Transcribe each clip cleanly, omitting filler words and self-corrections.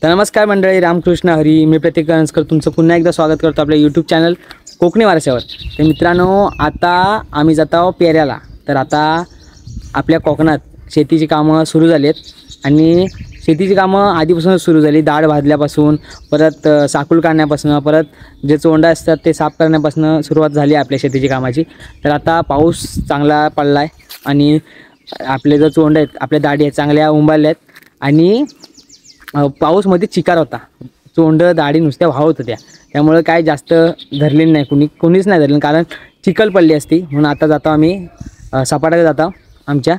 तर नमस्कार मंडळी, रामकृष्ण हरी. मी प्रतीक कणसकर तुमचं पुन्हा एकदा स्वागत करतो आपल्या यूट्यूब चॅनल कोकणी वारशावर. तर मित्रांनो, आता आम्ही जात आहोत पेऱ्याला. तर आता आपल्या कोकणात शेतीची कामं सुरू झाली आहेत आणि शेतीची कामं आधीपासूनच सुरू झाली. दाढ भाजल्यापासून, परत साकूल काढण्यापासून, परत जे चोंडा असतात ते साफ करण्यापासून सुरुवात झाली आपल्या शेतीची कामाची. तर आता पाऊस चांगला पडला आहे आणि आपले जो चोंड आहेत, आपल्या दाढी आहेत चांगल्या उंबारल्या आहेत आणि पाऊसमध्ये चिकार होता. चोंड दाढी नुसत्या वाहत होत्या, त्यामुळे काय जास्त धरलेली नाही, कोणीच नाही धरलं, कारण चिखल पडली असती. म्हणून आता जातो आम्ही सपाट्याला जातो आमच्या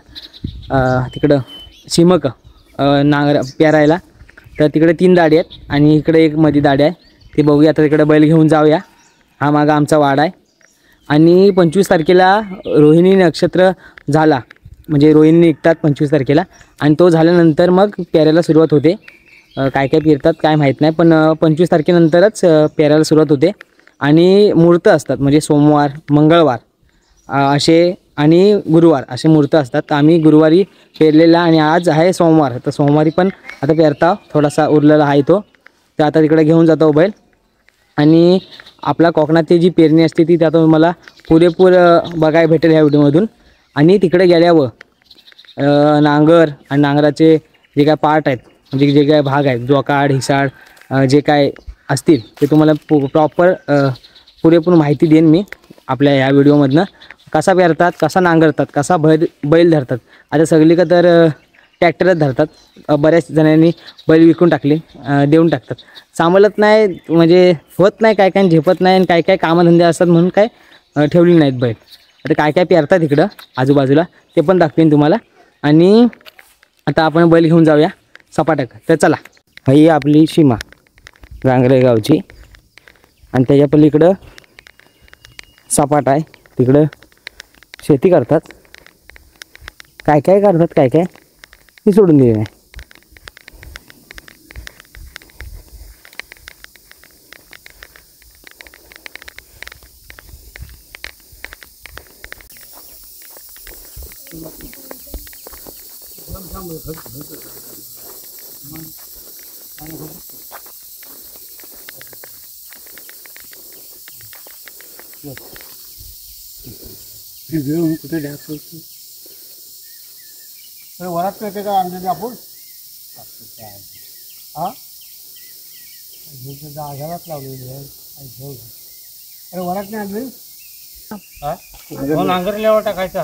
तिकडं शिमक नांगर पेरायला. तर तिकडे 3 दाढी आहेत आणि इकडे एक मध्ये दाढी आहे, ते बघूया. आता तिकडे बैल घेऊन जाऊया. हा मागा आमचा वाडा आहे आणि 25 तारखेला रोहिणी नक्षत्र झाला, म्हणजे रोहिणी निघतात 25 तारखेला आणि तो झाल्यानंतर मग पेरायला सुरुवात होते. काय काय पेरतात काय माहीत नाही, पण 25 तारखेनंतरच पेरायला सुरुवात होते. आणि मुहूर्त असतात, म्हणजे सोमवार, मंगळवार असे आणि गुरुवार असे मुहूर्त असतात. तर आम्ही गुरुवारी पेरलेला आणि आज आहे सोमवार, तर सोमवारी पण आता पेरता थोडासा उरलेला आहे तो. तर आता तिकडे घेऊन जातो बैल. आणि आपला कोकणातली जी पेरणी असते ती आता तुम्हाला पुरेपूर बघायला भेटेल ह्या व्हिडिओमधून. आणि तिकडे गेल्यावर नांगर आणि नांगराचे जे काय पार्ट आहेत, म्हणजे जे काय भाग आहेत, जोकाड हिसाड जे काय असतील ते तुम्हाला प्रॉपर पुरेपूर माहिती देईन मी आपल्या ह्या व्हिडिओमधनं. कसा पेरतात, कसा नांगरतात, कसा बैल धरतात. आता सगळी का तर ट्रॅक्टरच धरतात. बऱ्याच जणांनी बैल विकून टाकले, देऊन टाकतात. सांभाळत नाही, म्हणजे होत नाही, काय काय झेपत नाही आणि काय काय कामधंदे असतात म्हणून काय ठेवली नाहीत बैल. आता काय काय पेरतात इकडं आजूबाजूला ते पण दाखवेन तुम्हाला. आणि आता आपण बैल घेऊन जाऊया सपाट्याक. तर चला, ही आपली सीमा गांगरे गावची आणि त्याच्या पलीकडं सपाट आहे, तिकडं शेती करतात. काय काय करतात काय काय ती सोडून दिली नाही. कुठे दाखवतो वरात करते का अंदाजे आपण आजारात लावलेली आहे. अरे वरात नाही आणली, नांगरल्यावर टाकायचा.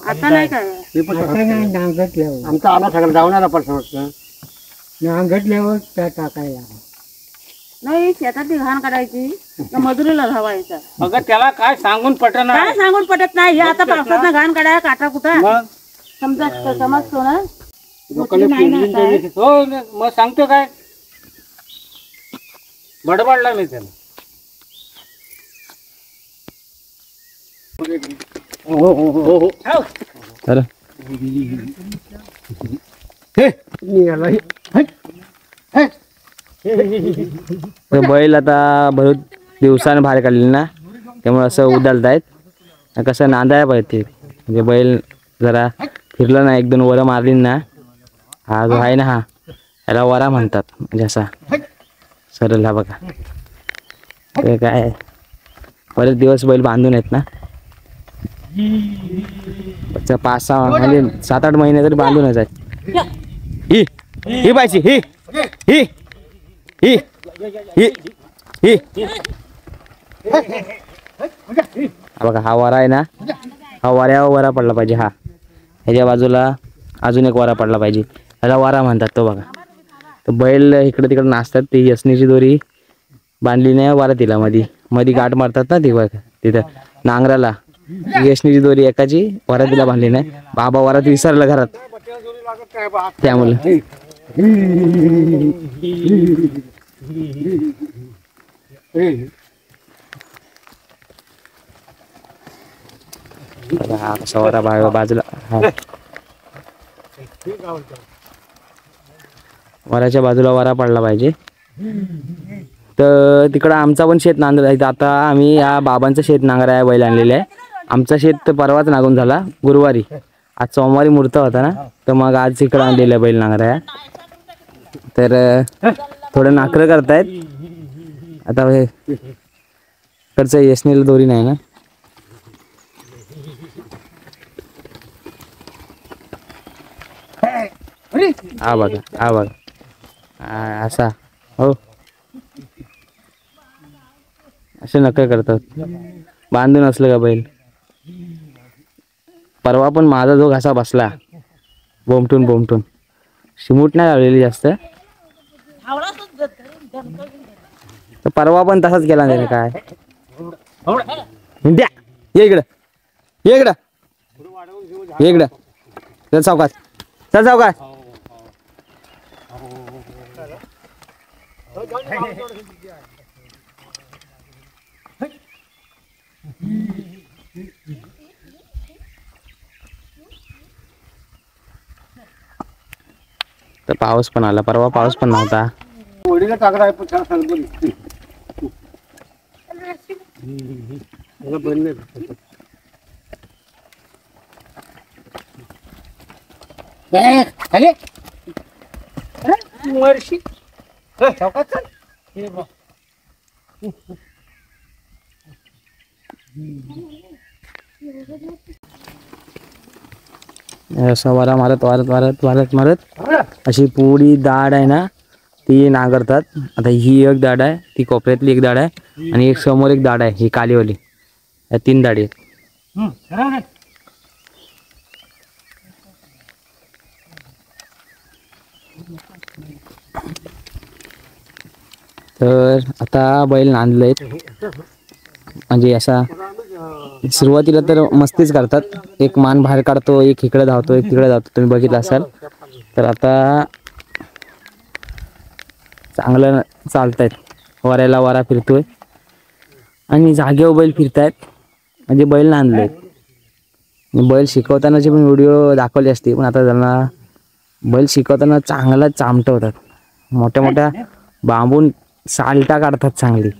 आता नाही काय नांगरल्यावर आमचा आला सगळं जाऊन पण नांगरल्यावर त्या टाकायला नाही. शेतातली घाण काढायची, मजुरीला धावायचा. अगं त्याला काय सांगून पटत नाही, काय सांगून पटत नाही. हे आता पावसात घाण काढाय काटा कुठं समजतो ना. हो मग सांगतो काय बडबडला मी त्याला. बैल आता भरपूर दिवसाने बाहेर काढले ना, त्यामुळे असं उदालत आहेत. कसं नांदायला पाहिजे, म्हणजे बैल जरा फिरलं ना, 1-2 वरं मारली ना, हा जो आहे ना, हा याला वरा म्हणतात. म्हणजे असा सरळ हा बघा. ते काय बरेच दिवस बैल बांधून आहेत ना, 5-6 म्हणजे 7-8 महिने तरी बांधूनच आहेत. ही पाहिजे ही ही ही ही ही बघा. हा वारा आहे ना, हा वाऱ्यावर वरा पडला पाहिजे. हा ह्याच्या बाजूला अजून एक वारा पडला पाहिजे, ह्याला वारा म्हणतात तो बघा. तर बैल इकडे तिकडे नाचतात. ती यसनीची दोरी बांधली नाही वारा तिला, मध्ये गाठ मारतात ना ती बघा तिथं नांगराला. यसनीची दोरी एकाची वारा तिला बांधली नाही. बाबा वारा ती विसरलं घरात, त्यामुळे हा कसा वारा बाजूला. हा वराच्या बाजूला वारा पडला पाहिजे. तर तिकडं आमचा पण शेत नांगर आहे. आता आम्ही या बाबांचं शेत नांगर आहे, बैल आणलेले आहे. आमचा शेत परवाच नांगून झाला गुरुवारी. आज सोमवारी मुहूर्त होता ना, तर मग आज इकडं आणलेलं बैल नांगर आहे. तर थोडं नाकरं करतायत आता. हे इकडचं यशनीला दोरी नाही ना. हा बघा, हा बघा, असा हो, असे नकर करतात. बांधून असलं का बैल. परवा पण माझा जो घासा बसला बोमटून शिमूट नाही लावलेली जास्त. तर परवा पण तसाच केला त्याने. काय द्या, ये इकडं, ये इकडं, ये इकडं. चल सावकाश, चल सावकाश. तर पाऊस पण आला. परवा पाऊस पण नव्हता. असं वारा मारत वारत वारत वारत मारत अशी पुरी दाढ आहे ना ती नांगरतात. आता ही एक दाढ आहे, ती कोपऱ्यातली एक दाढ आहे आणि एक समोर एक दाढ आहे, ही कालीवाली. या 3 दाढी आहेत. तर आता बैल नांदलेत. म्हणजे असा सुरुवातीला तर मस्तीच करतात. एक मान बाहेर काढतो, एक इकडे धावतो, एक तिकडे धावतो, तुम्ही बघितलं असाल. तर आता चांगलं चालतायत. वाऱ्याला वारा फिरतोय आणि जागेवर बैल फिरतायत. म्हणजे बैल नांदलेत. बैल शिकवतानाचे पण व्हिडिओ दाखवले असते, पण आता त्यांना बैल शिकवताना चांगला चामटवतात. मोठ्या मोठ्या बांबून साल्टा काढतात चांगली.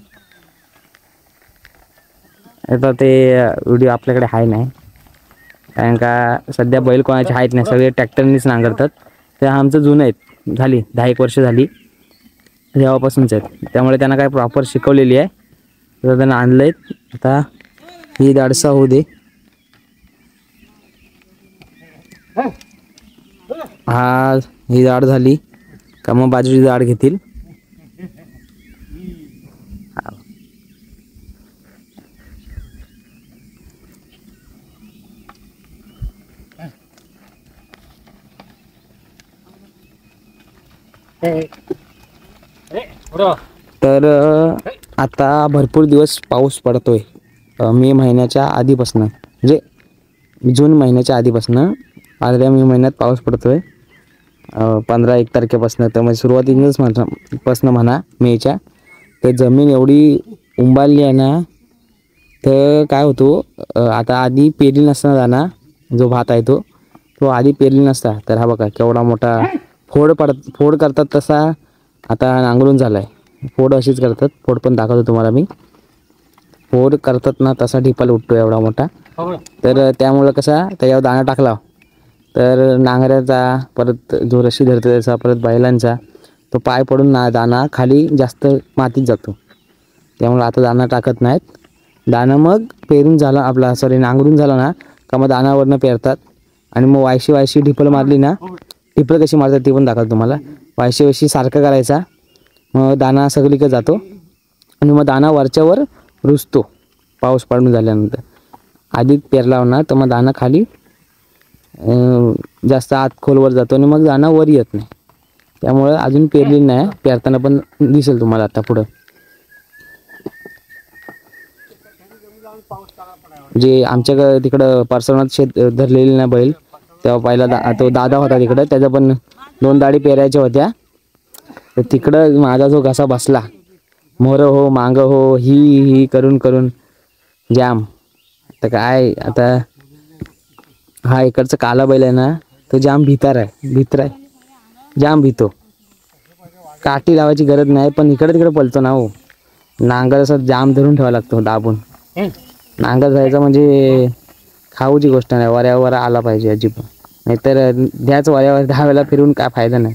आता ते व्हिडिओ आपल्याकडे आहे नाही, कारण का सध्या बैल कोणाचे आहेत नाही, सगळे ट्रॅक्टरनीच नांगरतात. ते आमचं जुनं आहेत, झाली 10-1 वर्ष झाली तेव्हापासूनच आहेत. त्यामुळे त्यांना काय प्रॉपर शिकवलेली आहे. तर त्यांना आणलंय. आता ही दाडसा होऊ दे. हा ही दाढ झाली का मग बाजूची दाढ घेतील. तर आता भरपूर दिवस पाऊस पडतोय. मे महिन्याच्या आधीपासून, म्हणजे जून महिन्याच्या आधीपासून आदल्या मे महिन्यात पाऊस पडतोय. 15-1 तारखेपासून. तर म्हणजे सुरुवातीलाच पासून म्हणा मेच्या. तर जमीन एवढी उंबाळली आहे ना. तर काय होतो, आता आधी पेरली नसताना दाना जो भात आहे तो आधी पेरली नसता. तर हा बघा केवढा मोठा फोड करतात तसा आता नांगरून झालाय. फोड अशीच करतात. फोड पण दाखवतो तुम्हाला मी. फोड करतात ना तसा ढिपाल उठतो एवढा मोठा. तर त्यामुळं कसा त्याच्यावर दाणा टाकला तर नांगऱ्याचा परत जो रशी धरतो त्याचा परत बैलांचा तो पाय पडून दाणा खाली जास्त मातीत जातो. त्यामुळे आता दाणा टाकत नाहीत. दाणा मग पेरून झाला आपला नांगरून झाला ना का मग दाणावरनं पेरतात. आणि मग वायशी ढिपल मारली ना. ढिपल कशी मारतात ती पण दाखवतो तुम्हाला. वायशी सारखं करायचा, मग दाणा सगळीकडे जातो आणि मग दाणा वरच्यावर रुजतो पाऊस पडून झाल्यानंतर. आधी पेरला ना तर मग दाणा खाली जास्त आत खोलवर जातो आणि मग दाणा वर येत नाही. त्यामुळं अजून पेरली नाही. पेरताना पण दिसेल तुम्हाला आता पुढं. जे आमच्या तिकडं परसवनात शेत धरलेली ना बैल, तेव्हा पहिला तो दादा होता तिकडं. त्याच्या पण 2 दाढी पेरायच्या होत्या. तर तिकडं माझा जो घसा बसला, मोर हो मांग हो ही करून जाम. तर काय आता हा इकडचा काला बैल आहे ना तो जाम भित्रा आहे. जाम भीतो. काठी लावायची गरज नाही, पण इकडे तिकडे पळतो ना हो. नांगर असं जाम धरून ठेवावा लागतो दाबून. नांगर जायचं म्हणजे खाऊची गोष्ट नाही. वाऱ्यावर आला पाहिजे अजिबात, नाहीतर त्याच वाऱ्यावर 10 वेळा फिरून काय फायदा नाही.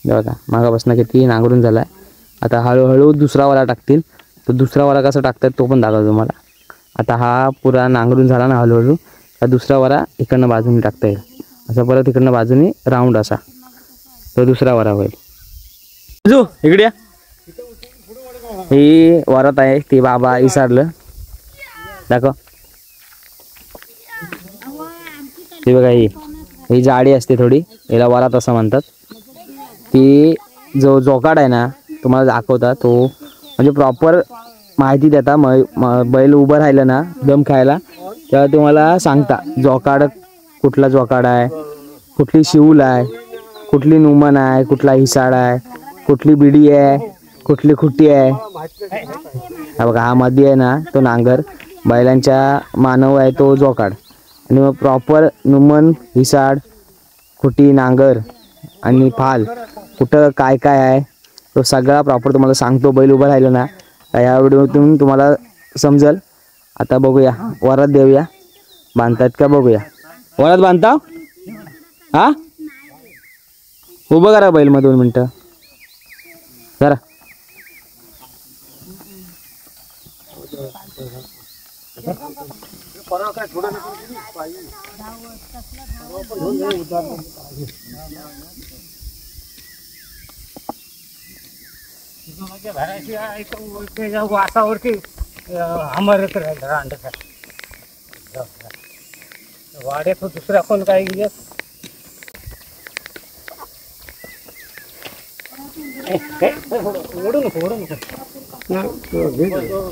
बघा मागापासून किती नांगरून झाला आहे. आता हळूहळू दुसरा वारा टाकतील. तो दुसरा वारा कसा टाकतात तो पण दाखवतो तुम्हाला. आता हा पुरा नांगरून झाला ना हळूहळू, हा दुसरा वारा इकडनं बाजूने टाकता येईल. असं परत इकडनं बाजूने राऊंड असा तो दुसरा वारा होईल. जो इकडे या. ही वरात आहे ते बाबा इसारलं दाखव. ती बघा ही जाडी असते थोडी, याला वरात असं म्हणतात. ती जो जोकाड आहे ना तुम्हाला दाखवता तो म्हणजे प्रॉपर माहिती देता. बैल उभं राहिलं ना दम खायला तेव्हा तुम्हाला सांगता जोकाड कुठला जोकाड आहे, कुठली शिवूल आहे, कुठली नुमन आहे, कुठला हिसाड आहे, कुठली बिडी आहे, कुठली खुट्टी आहे. हा बघा हा मध्ये आहे ना तो नांगर, बैलांच्या मानव आहे तो जोकाड. आणि मग प्रॉपर नुमन हिसाड खुटी नांगर आणि फाल कुठं काय काय आहे तो सगळा प्रॉपर तुम्हाला सांगतो. बैल उभं राहिलं ना या व्हिडिओतून तुम्हाला समजेल. आता बघूया वरात देऊया बांधतात का बघूया. वरात बांधता हा उभं करा बैल मग 2 मिनटं जरा. वासावरती अमरत रांड वाड्यात दुसरा कोण काय घेत ओढू नको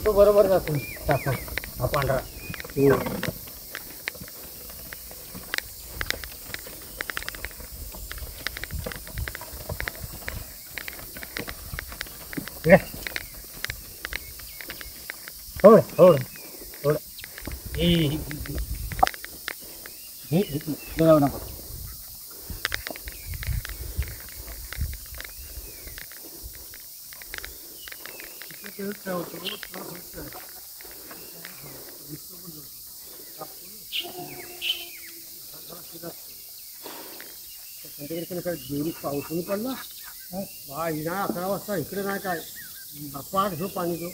तो बरोबर जातो हा पांढरा. होड होड होड नको. पाऊस पडला 11 वाजता इकडे नाही काय पाठ घेऊ पाणी घेऊ.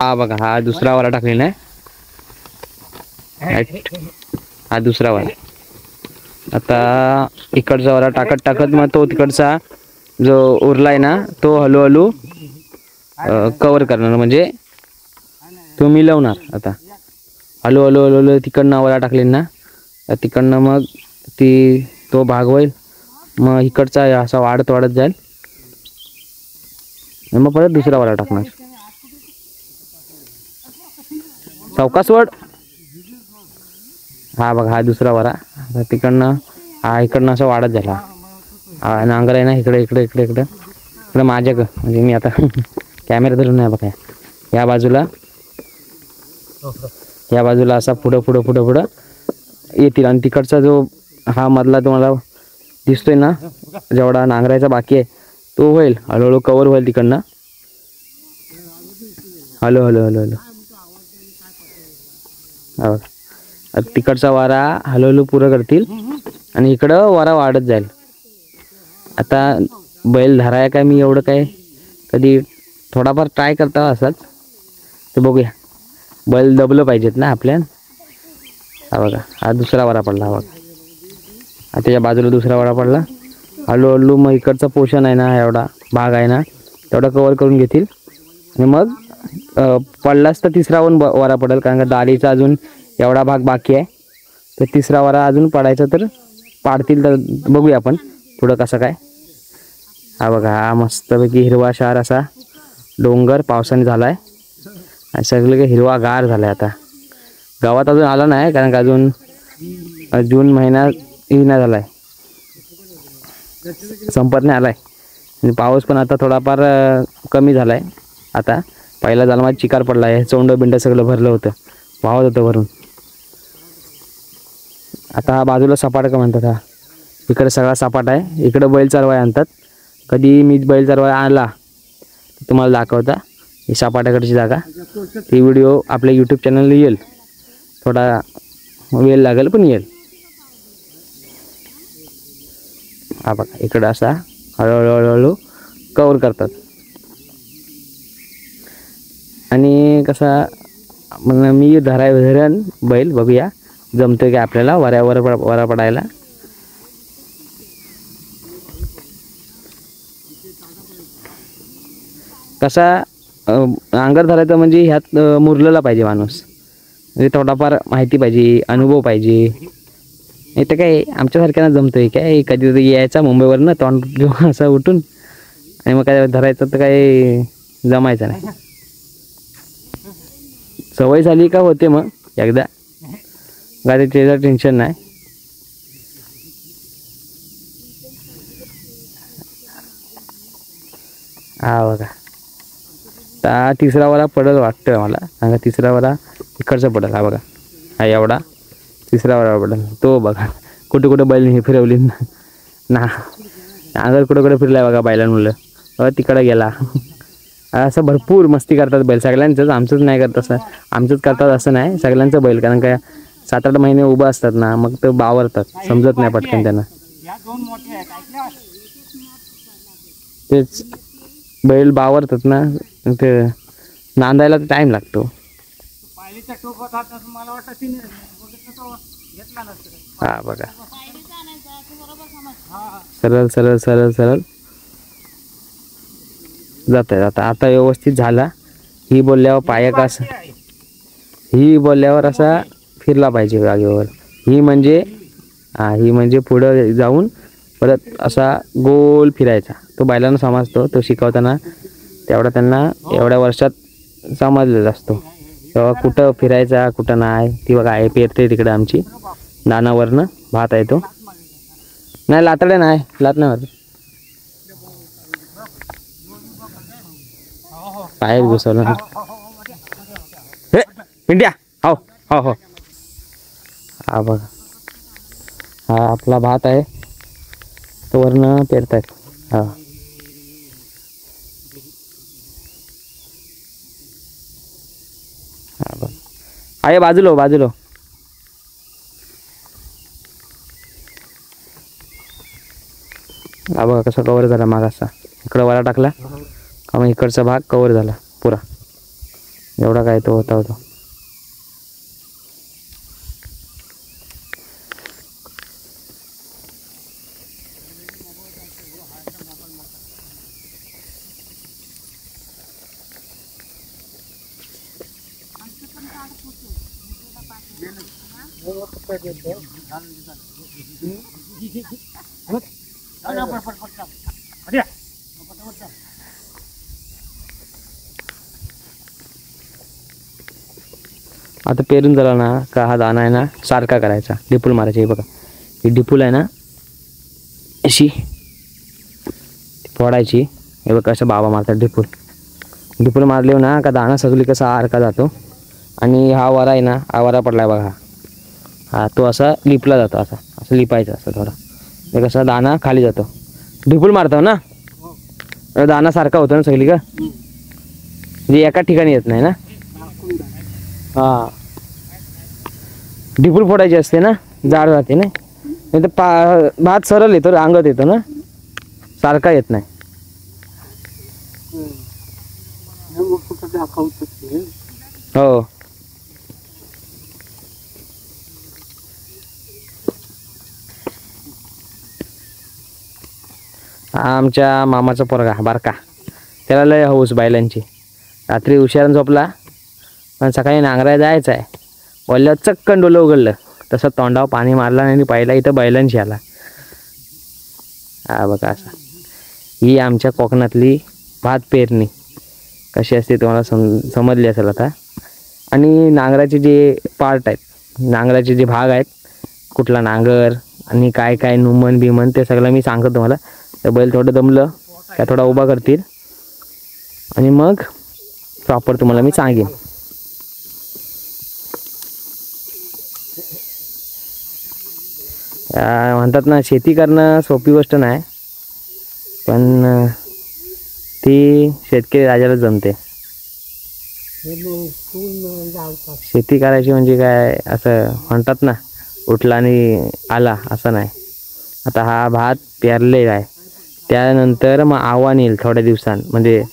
हा बघा हा दुसरा वारा टाकलेला आहे. हा दुसरा वारा. आता इकडचा वारा टाकत टाकत मग तो तिकडचा जो उरलाय ना तो हळूहळू कव्हर करणार म्हणजे तो मिळवणार. आता हळूहळू हळूहळू तिकडनं वारा टाकले ना तिकडनं मग तो भाग होईल. मग इकडचा असा वाढत वाढत जाईल मग परत दुसरा वारा टाकणार. सावकाश वड. हा बघा हा दुसरा वारा. तिकडनं हा इकडनं असं वाढत झाला. हा नांगर आहे ना इकडे इकडे इकडे इकडे इकडे माझ्याकडं म्हणजे मी आता कॅमेरा धरून नाही बघा. या बाजूला असा पुढं पुढं पुढं पुढं येतील. आणि तिकडचा जो हा मधला तुम्हाला दिसतोय ना जेवढा नांगरायचा बाकी आहे तो होईल हळूहळू कव्हर होईल तिकडनं. हळूहळू हळूहळू हा बघा तिकडचा वारा हळूहळू पुरं करतील आणि इकडं वारा वाढत जाईल. आता बैल धराया काय मी एवढं काय कधी थोडाफार ट्राय करता असाच तर बघूया. बैल दबलं पाहिजेत ना आपल्या. हा बघा हा दुसरा वारा पडला. हा बघा हा त्याच्या बाजूला दुसरा वारा पडला. हळूहळू मग इकडचा पोर्शन आहे ना एवढा भाग आहे ना तेवढा कव्हर करून घेतील. आणि मग पडलाच तर तिसरा पण वारा पडेल कारण का दाढीचा अजून एवढा भाग बाकी आहे. तर तिसरा वारा अजून पडायचा तर पाडतील. तर बघूया आपण पुढं कसं काय. हा बघा हा मस्तपैकी हिरवाशार असा डोंगर पावसाने झाला आहे आणि सगळं काही हिरवागार झाला आहे. आता गावात अजून आला नाही कारण का अजून जून महिना ही नाही झाला आहे संपत नाही आला आहे. आणि पाऊस पण आता थोडाफार कमी झाला आहे. आता पहिला झाला माझा चिकार पडला आहे. चोंड बिंड सगळं भरलं होतं वाहत होतं भरून. आता हा बाजूला सपाट का म्हणतात. हा इकडे सगळा सपाट आहे. इकडे बैल चरवाय आणतात. कधी मी बैल चरवाय आला तुम्हाला दाखवता. ही सपाट्याकडची जागा, ती व्हिडिओ आपल्या यूट्यूब चॅनलला येईल, थोडा वेळ लागेल पण येईल. हा बघा इकडं असा हळूहळू कवर करतात. आणि कसा मी धरण बैल बघूया जमतं की आपल्याला वरा पडायला. कसा अंगार धरायचा म्हणजे ह्यात मुरलेला पाहिजे माणूस, म्हणजे थोडाफार माहिती पाहिजे, अनुभव पाहिजे. नाही तर काय आमच्यासारख्यांना जमतंय काय, कधीतरी यायचा मुंबईवरनं तोंड घेऊन असं उठून आणि मग काय धरायचं तर काय जमायचं नाही. सवय झाली का होते मग एकदा, गाडी त्याचं टेन्शन नाही. हा बघा आता तिसरा वाला पडेल वाटतं मला, सांगा तिसरा वाला इकडचा पडेल. हा बघा हा एवढा तिसरा वाला पडेल. तो बघा कुठे कुठे बैल हे फिरवली ना, नांगर कुठे कुठे फिरलाय बघा बैलांमुळं. बघा तिकडं गेला. असं भरपूर मस्ती करतात बैल सगळ्यांचंच, आमचंच नाही करत असं, आमचंच करतात असं नाही, सगळ्यांचं बैल. कारण काय 7-8 महिने उभं असतात ना, मग ते बावरतात, समजत नाही पटकन त्यांना. तेच बैल बावरतात ना, ते नांदायला टाईम लागतो. हा बघा सरळ सरळ सरळ सरळ जात आहे. आता व्यवस्थित झाला. ही बोलल्यावर पाया असं, ही बोलल्यावर असा फिरला पाहिजे जागेवर. ही म्हणजे पुढं जाऊन परत असा गोल फिरायचा. तो बैलांना समजतो, तो शिकवताना तेवढा त्यांना एवढ्या वर्षात समजलेला असतो. तेव्हा कुठं फिरायचा कुठं नाही. ती बघा आहे पेरते तिकडं आमची दानावरनं भात आहे तो. नाही लातडे नाही, लात नाही होत, पाय घुसवलं. हे पिंट्या हो हो हो. हा बघा हा आपला भात आहे, तो वरनं पेरतायत. हा हा बघ आहे बाजूलो बाजूलो. हा बघा कसा कवर झाला मागाचा. इकडं वारा टाकला का मग इकडचा भाग कवर झाला पुरा, एवढा काय तो होता. आता पेरून झाला ना का हा दाना आहे ना सारखा करायचा, डिपूल मारायची. हे बघा ही डिपूल आहे ना अशी फोडायची. हे बघा असं बाबा मारतात डिपूल मारले ना का दाना सगळी कसा आरका जातो. आणि हा वारा आहे ना, हा वारा पडलाय बघा, हा तो असा लिपला जातो, असं लिपायचं असं थोडा. हे कसा दाना खाली जातो. डिपूल मारतो ना दाना सारखा होतो ना सगळी का, म्हणजे एका ठिकाणी येत नाही ना. हा डिपूल फोडायची असते ना, जाड जाते ना, नाही तर भात सरळ येतो, अंगत येतो ना, सारखा येत नाही. हो आमच्या मामाचा पोरगा बारका, त्याला लय हौस बैलांची. रात्री उशिरा झोपला पण सकाळी नांगरायला जायचं आहे बोलल्यावर चक्कन डोलं उघडलं, तसं तोंडावर पाणी मारला आणि पहिला इथं बैलांशी आला. हा बघा असं ही आमच्या कोकणातली भात पेरणी कशी असते तुम्हाला समजली असेल आता. आणि नांगराचे जे पार्ट आहेत, नांगराचे जे भाग आहेत, कुठला नांगर आणि काय काय नुमन बिमन ते सगळं मी सांगतो तुम्हाला. तर बैल थोडं दमलं काय थोडा उभा करतील आणि मग प्रॉपर तुम्हाला मी सांगेन. म्हणतात ना शेती करणं सोपी गोष्ट नाही, पण ती शेतकरी राजाला जमते. शेती करायची म्हणजे काय असं म्हणतात ना, उठला आणि आला असं नाही. आता हा भात पेरलेला आहे, त्यानंतर मग आव्हान येईल थोड्या दिवसांत, म्हणजे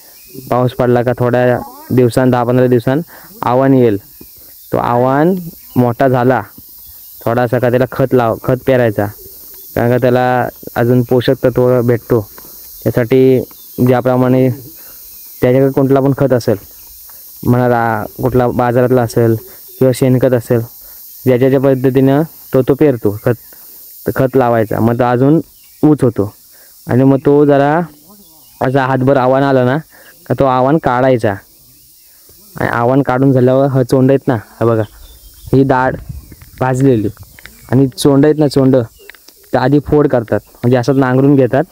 पाऊस पडला का थोड्या दिवसांत 10-15 दिवसांत आव्हान येईल. तो आव्हान मोठा झाला थोडासा का त्याला खत पेरायचा, कारण का त्याला अजून पोषक तत्व भेटतो. त्यासाठी ज्याप्रमाणे त्याच्याकडे कोणता पण खत असेल, म्हणा कुठला बाजारातला असेल किंवा शेणखत असेल, ज्याच्या पद्धतीनं तो पेरतो खत लावायचा. मग तो अजून ऊच होतो आणि मग तो जरा असा हातभर आव्हान आला ना का तो आव्हान काढायचा. आणि आव्हान काढून झाल्यावर चोंड आहेत ना, हा बघा ही डाळ भाजलेली, आणि चोंड आहेत ना, चोंड तर आधी फोड करतात, म्हणजे असं नांगरून घेतात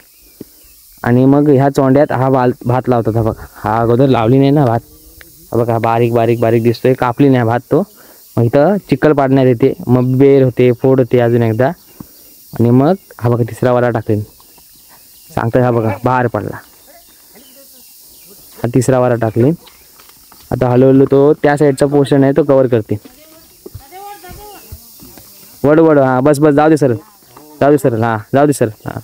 आणि मग ह्या चोंड्यात हा भात लावतात. हा बघा, हा अगोदर लावली नाही ना भात, हा बघा बारीक बारीक बारीक दिसतोय, कापली नाही भात तो. मग इथं चिखल पाडण्यात येते, मग बेर होते, फोड होते अजून एकदा, आणि मग हा बघा तिसरा वारा टाकले सांगतात. हा बघा बाहेर पडला, हा तिसरा वारा टाकले. आता हळूहळू तो त्या साईडचा पोर्शन आहे तो कव्हर करते. वड हां बस जाऊ दे सर हां जाऊ दे सर हां.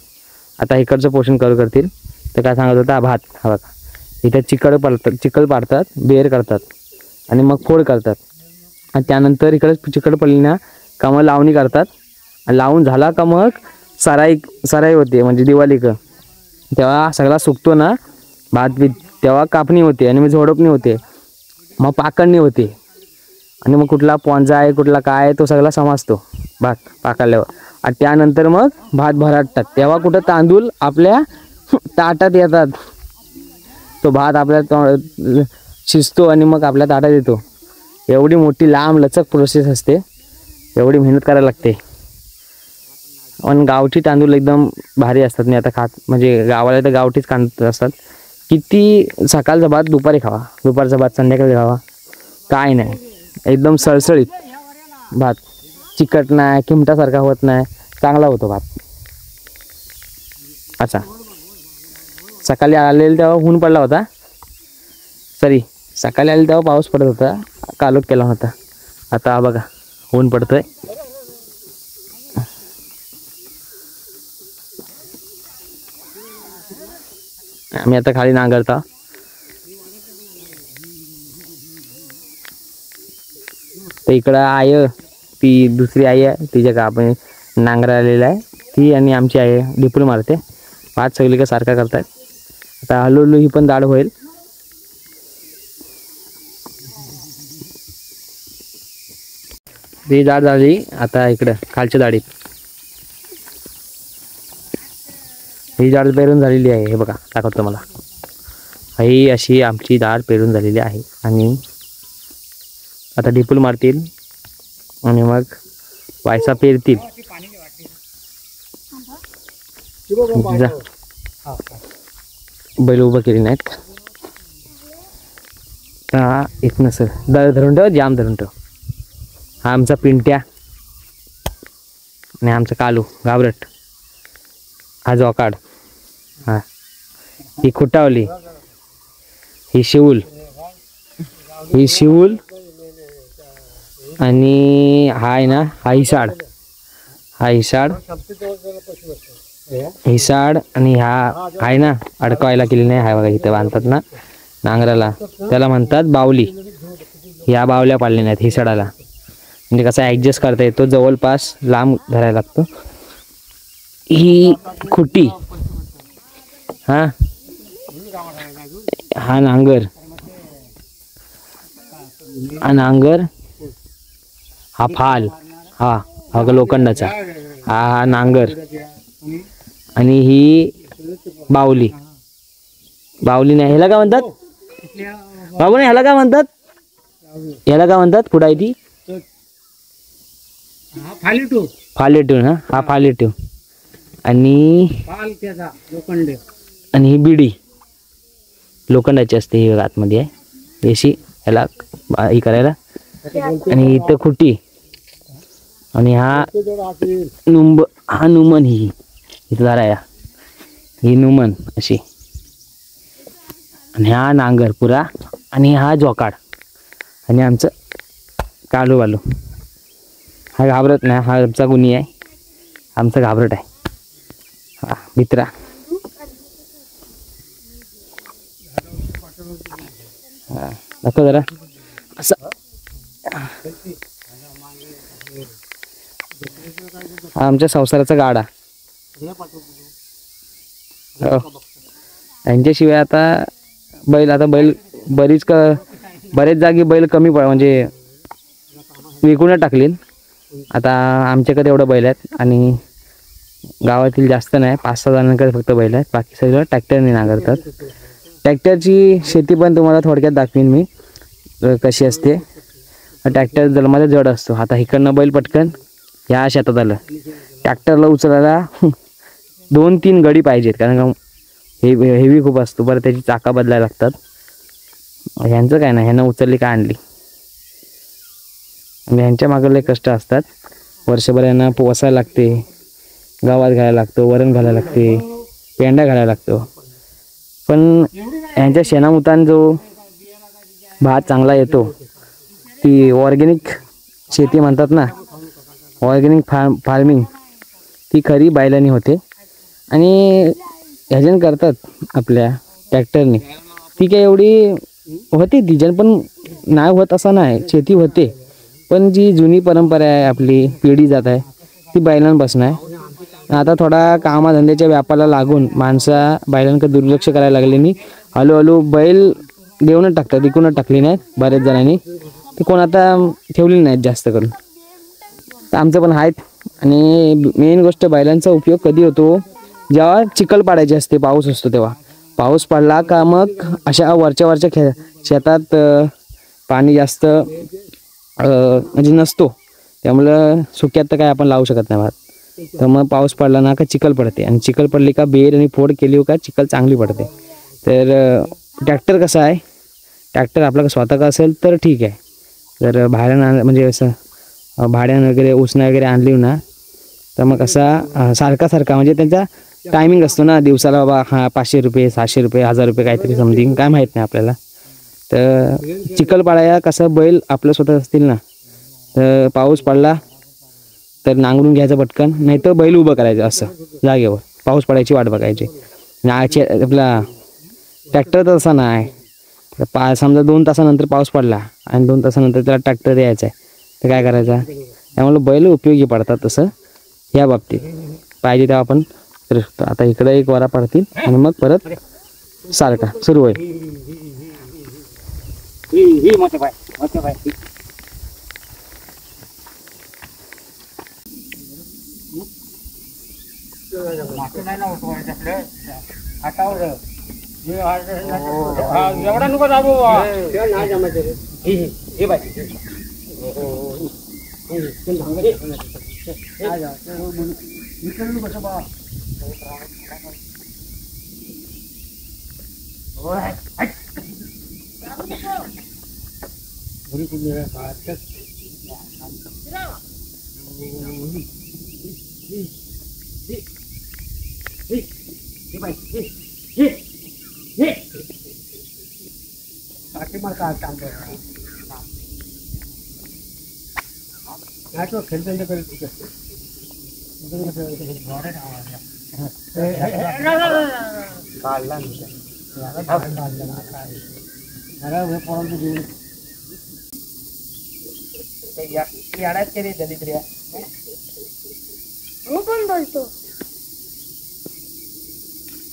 आता इकडचं पोर्शन कव्हर करतील. तर काय सांगत होता, भात हा बघा इथे चिखल पाडतात, बेर करतात आणि मग फोड करतात, आणि त्यानंतर इकडे चिखल पडली ना का मग लावणी करतात. लावून झाला का मग सराई होते, म्हणजे दिवाळी का तेव्हा सगळा सुकतो ना भात बी, तेव्हा कापणी होते आणि मग झोडपणी होते, मग पाकडणी होते, आणि मग कुठला पोंजा आहे कुठला काय आहे तो सगळा समजतो भात पाकडल्यावर. आणि त्यानंतर मग भात भरटतात, तेव्हा कुठं तांदूळ आपल्या ताटात येतात. तो भात आपल्या शिजतो आणि मग आपल्या ताटात येतो. एवढी मोठी लांब लचक प्रोसेस असते, एवढी मेहनत करायला लागते. पण गावठी तांदूळ एकदम भारी असतात. मी आता खात, म्हणजे गावाला तर गावठीच खात असतात. किती सकाळचा भात दुपारी खावा, दुपारचा भात संध्याकाळी खावा, काय नाही, एकदम सळसळीत भात, चिकट नाही, किमटासारखा होत नाही, चांगला होतो भात असा. सकाळी आलेला तेव्हा ऊन पडला होता, सकाळी आले तेव्हा पाऊस पडत होता, कालोख केला होता. आता बघा ऊन पडतोय. आम्ही आता खाली नांगरता. तर इकडं आहे ती दुसरी आई आहे, तिच्या का आपण नांगरा आलेला आहे ती, आणि आमची आई डिपूल मारते. भात सगळी का सारखा करतात. आता हळूहळू ही पण दाढ होईल. ती दाढ झाली. आता इकडं खालच्या दाढीत ही दाढ पेरून झालेली आहे. हे बघा दाखवतो मला, ही अशी आमची दाढ पेरून झालेली आहे. आणि आता डिपूल मारतील आणि मग वायसा पेरतील. बैल उभं केली नाहीत. हा इथनं सर धरून ठेव, जाम धरून ठेव. हा आमचा पिंट्या आणि आमचा कालू घाबरट, हा जोकाड, हा ही खुटावली, ही शिवूल आणि हा आहे ना हा हिसाड आणि हा आहे ना अडकवायला केली नाही, हा बघा इथे बांधतात ना नांगराला, त्याला म्हणतात बावली. ह्या बावल्या पाळल्या नाहीत हिसाडाला, म्हणजे कसं ॲडजस्ट करता येतो, जवळपास लांब धरायला लागतो. ही खुटी, हा नांगर, हा फाल, हा लोखंडाचा, हा नांगर, आणि ही बावली नाही, ह्याला काय म्हणतात बाबू, नाही ह्याला काय म्हणतात पुढे आहे ती फालेटिव ना, हा फालेटिव, आणि ही बिडी लोखंडाची असते, ही आतमध्ये आहे देशी, ह्याला ही करायला. आणि इथं खुटी, आणि हा नुमन, ही इथं धराया, ही नुमन अशी, आणि हा नांगर पुरा, आणि हा जोकाड. आणि आमचं कालू बालू हा घाबरत नाही, हा आमचा गुन्ही आहे, आमचा घाबरट आहे हा मित्रा. हा दाखव जरा असं. हा आमच्या संसाराचा गाडा. हो यांच्याशिवाय आता बैल बरेच जागी बैल कमी म्हणजे विकूनच टाकलीन. आता आमच्याकडे एवढं बैल आहेत आणि गावातील जास्त नाही, 5-6 जणांकडे फक्त बैल आहेत, बाकी सगळं ट्रॅक्टरने नांगरतात. ट्रॅक्टरची शेती पण तुम्हाला थोडक्यात दाखवीन मी कशी असते. ट्रॅक्टर जलमाचा जड असतो. आता इकडनं बैल पटकन ह्या शेतात आलं, ट्रॅक्टरला उचलायला 2-3 गडी पाहिजेत, कारण का हेवी खूप असतो. बरं त्याची चाका बदलायला लागतात. ह्यांचं काय नाही, ह्यांना उचलली का आणली. आणि ह्यांच्या मागे लय कष्ट असतात. वर्षभर यांना पोसायला लागते, गावात घालायला लागतो, वरण घालायला लागते, पेंडा घालायला लागतो. पण यांच्या शेणामुतान जो भात चांगला येतो, ती ऑर्गॅनिक शेती म्हणतात ना, ऑर्गॅनिक फार्मिंग, ती खरी बैलांनी होते. आणि ह्याच्यानं करतात आपल्या ट्रॅक्टरने, ती काय एवढी होते तिच्यानं पण नाही होत असं नाही, शेती होते. पण जी जुनी परंपरा आहे आपली, पिढी जात आहे, ती बैलांपासून आहे. आता थोडा कामाधंद्याच्या व्यापाला लागून माणसं बैलांकडे दुर्लक्ष करायला लागलेनी हळूहळू बैल देऊनच टाकतात, विकूनच टाकली नाहीत बऱ्याच जणांनी. ते कोण आता ठेवली नाहीत जास्त करून. तर आमचं पण आहेत. आणि मेन गोष्ट बैलांचा उपयोग कधी होतो, जेव्हा चिखल पाडायची असते, पाऊस असतो तेव्हा. पाऊस पडला का मग अशा वरच्या शेतात पाणी जास्त म्हणजे नसतो, त्यामुळं सुक्यात तर काय आपण लावू शकत नाही भात. तर मग पाऊस पडला ना का चिखल पडते, आणि चिखल पडली का बेर आणि फोड केली का चिखल चांगली पडते. तर ट्रॅक्टर कसं आहे, ट्रॅक्टर आपलं स्वतः का असेल तर ठीक आहे. जर भाड्यानं म्हणजे असं भाड्यानं वगैरे उसणं वगैरे आणली ना, तर मग असा सारखा म्हणजे त्यांचा टायमिंग असतो ना, दिवसाला बाबा हा 500 रुपये 600 रुपये 1000 रुपये काहीतरी समथिंग, काय माहीत नाही आपल्याला. तर चिखल पाडाया कसं बैल आपलं स्वतः असतील ना, तर पाऊस पडला तर नांगरून घ्यायचं पटकन, नाही तर बैल उभं करायचं असं जागेवर, पाऊस पडायची वाट बघायची. आपला ट्रॅक्टर तर तसा नाही, समजा 2 तासानंतर पाऊस पडला आणि 2 तासानंतर त्याला ट्रॅक्टर यायचा आहे, तर काय करायचं. त्यामुळे बैल उपयोगी पडतात तसं या बाबतीत. पाहिजे तेव्हा आपण करू शकतो. आता इकडं एक वारा पडतील आणि मग परत सारखा सुरू होईल. एवढा नको दाबू नाही जमायचं रे. हे बाय खेळते करीत पण बोलतो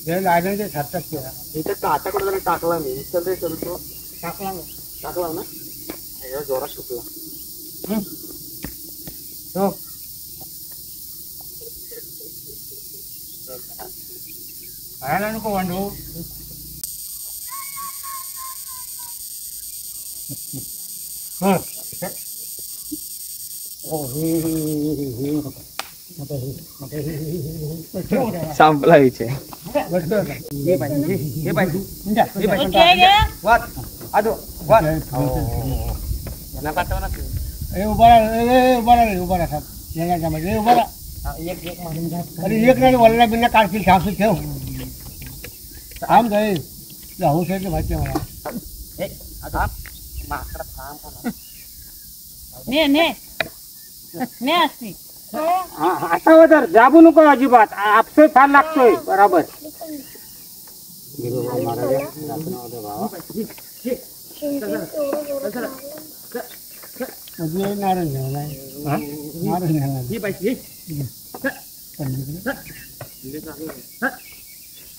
लायनचे छातात केला इथं हाताकडे जरा टाकला मी चल रे करतो टाकला ना जोरात सुटला हो खायला नको वांडू संपला विषय. एक नाही वल्ला बिल्ला काढतील सासू ठेव थांब जाईल हौस आहे माहिती आहे मला आता वदर जाबू नको अजिबात आपसोय फार लागतोय बराबर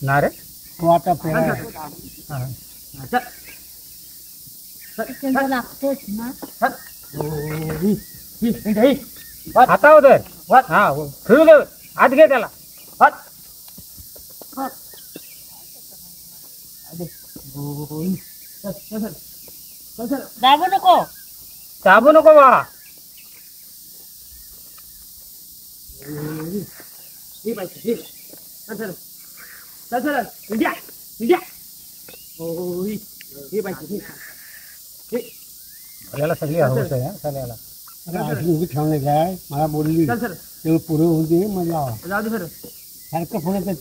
नारे वाटा आता उधर हा फिरू दे आत घे त्याला दाबू नको चाबू नको बा भल्याला सगळी हवस आहे सगळ्याला उभी ठेवणे काय मला बोलली ते पुढे होते मग लावा सारखं फोन इकडे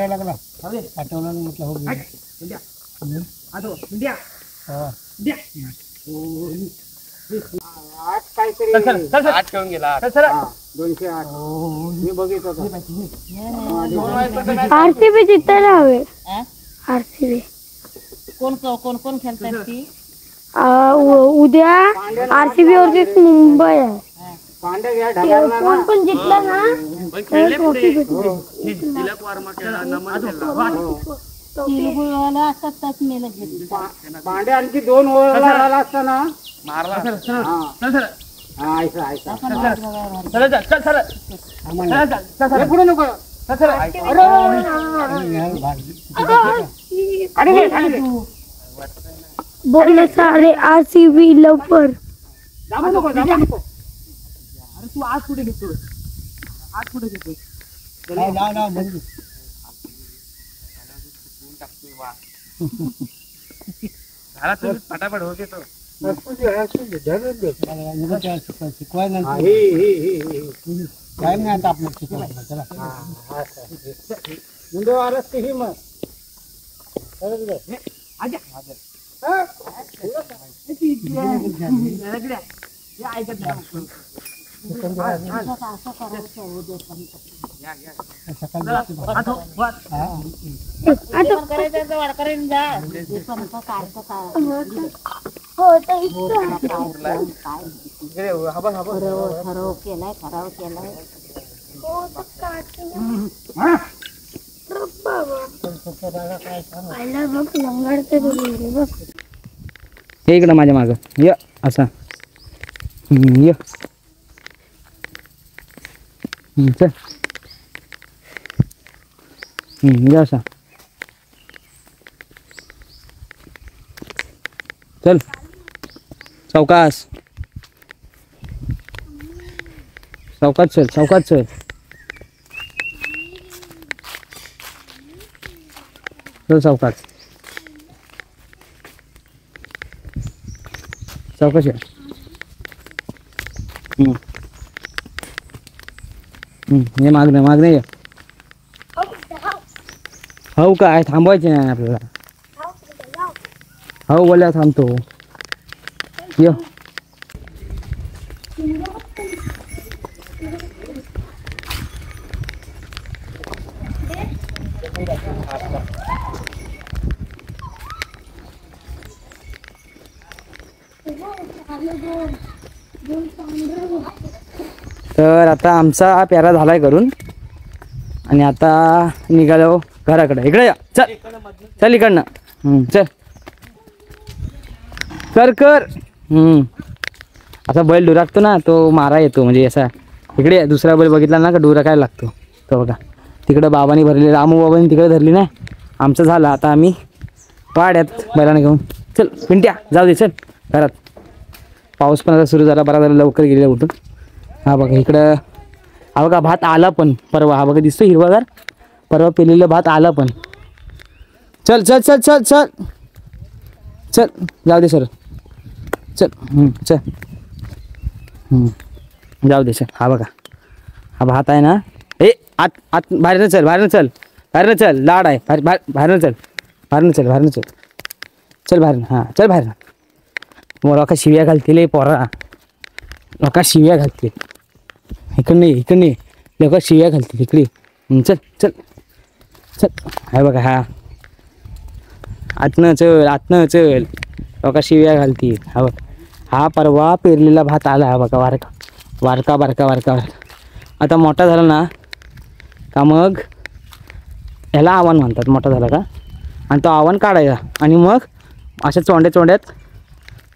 लागला पाठवला म्हटलं हो आठ काहीतरी आठ ठेवून गेला 208 मी बघित होतो आरसीबी जिंकायला हवे आरसीबी कोण कोण कोण खेळतात ती उद्या आरसीबी वर्सेस मुंबई आहे पांड्या घ्या ढगाला कोण पण जिंकला ना ट्रॉफी भेटते पांड्या आणखी 2 ओव्हरला आला असताना मारला पुढे नको बोलले सारे आरसीबी लवकर जाऊ नको जाऊ नको अरे तू आज कुठे घेतो आज कुठे घेतो झाला तुम्ही फटाफट होते तो काय नाही आता आपलं मुंडेवारच ही मग हे इकडं माझ्या मागं य असा य चल ये असा चल सावकाश सावकाश चल सावकाश चल चल सावकाश सावकाश ये मागणे ये हो काय थांबवायचे नाही आपल्याला हो बोल्या थांबतो य तर आता आमचा प्यारा झालाय करून आणि आता निघालो घराकडे इकडे या चल चल इकडनं चल कर कर असा बैल डुराकतो ना तो मारा येतो म्हणजे असा इकडे दुसरा बैल बघितला ना का डुराकायला लागतो तो बघा तिकडं बाबांनी भरली रामू बाबांनी तिकडे धरली नाही आमचं झालं आता आम्ही वाड्यात बैलांना घेऊन चल पिंट्या जाऊ दे चल घरात पाऊस पण आता सुरू झाला बरा झाला लवकर गेलेला उठून हा बघा इकडं हा बघा भात आला पण परवा हा बघा दिसतो हिरवागार परवा पेलेलं भात आला पण चल चल चल चल चल चल जाऊ दे सर चल चल जाऊ दे चल. हा बघा हा भात आहे ना. ए आत आत बाहेरनं चल बाहेरनं चल बाहेरनं चल. लाड आहे बाहेरनं चल बाहेरनं चल बाहेरनं चल चल बाहेरनं. हां चल बाहेरनं. मग लोका शिव्या घालतील ए पोरा. लोका शिव्या घालतील. इकडे लोक शिव्या घालतील इकडे. चल चल चल. हाय बघा हा आतनं चल लोका शिव्या घालतील. हा बघ हा परवा पेरलेला भात आला. हा बघा बारका. आता मोठा झाला ना का मग ह्याला आव्हान म्हणतात. मोठा झाला का आणि तो आव्हान काढायचा आणि मग अशा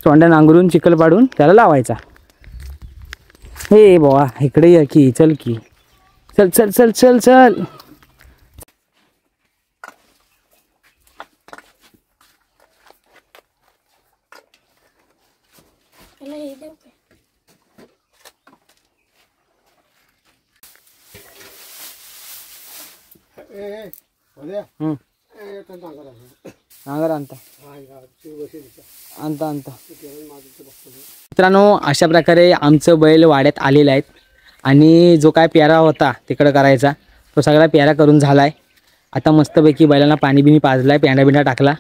चोंड्या नांगरून चिखल पाडून त्याला लावायचा. हे बाबा इकडे या की. चल की चल चल चल चल चल. नांगर आणता मित्रांनो. अशा प्रकारे आमचं बैल वाड्यात आलेलं आहेत आणि जो काय प्यारा होता तिकडं करायचा तो सगळा प्यारा करून झाला आहे. आता मस्तपैकी बैलांना पाणी बिणी पाजला आहे. पेंडा टाकला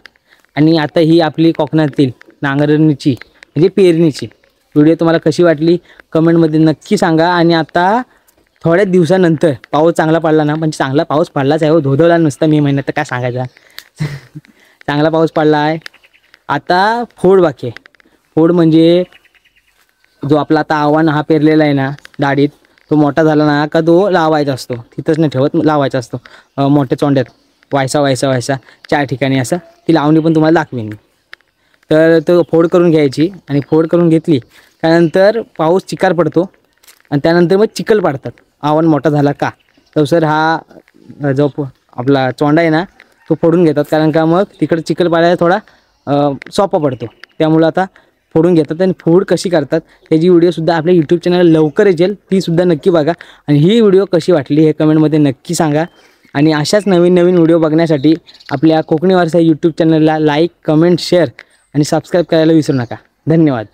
आणि आता ही आपली कोकणातील नांगरणीची म्हणजे पेरणीची व्हिडिओ तुम्हाला कशी वाटली कमेंटमध्ये नक्की सांगा. आणि आता थोड्या दिवसानंतर पाऊस चांगला पडला ना म्हणजे चांगला पाऊस पडलाच आहे. धोधवला नुसता मे महिन्यात तर काय सांगायचा. चांगला पाऊस पडला आहे. आता फोड बाकी आहे. फोड म्हणजे जो आपला आता आव्हान हा पेरलेला आहे ना डाळीत तो मोठा झाला ना का तो लावायचा असतो. तिथंच नाही ठेवत लावायचा असतो. मोठ्या चोंड्यात व्हायचा 4 ठिकाणी असं. ती लावणी पण तुम्हाला दाखवेन मी. तर तो फोड करून घ्यायची आणि फोड करून घेतली त्यानंतर पाऊस चिकार पडतो आणि त्यानंतर मग चिखल पाडतात. आव्हान मोठा झाला का तर सर हा जो आपला चोंडा आहे ना तो फोडून घेतात. कारण का मग तिकडे चिखल पाडायला थोडा सोपा पडतो. त्यामुळं आता फोडून घेतात. आणि फोड कशी करतात त्याची व्हिडिओसुद्धा आपल्या यूट्यूब चॅनलला लवकर येईल. तीसुद्धा नक्की बघा. आणि ही व्हिडिओ कशी वाटली हे कमेंटमध्ये नक्की सांगा. आणि अशाच नवीन व्हिडिओ बघण्यासाठी आपल्या कोकणी वारसा यूट्यूब चॅनलला लाईक कमेंट शेअर आणि सबस्क्राईब करायला विसरू नका. धन्यवाद.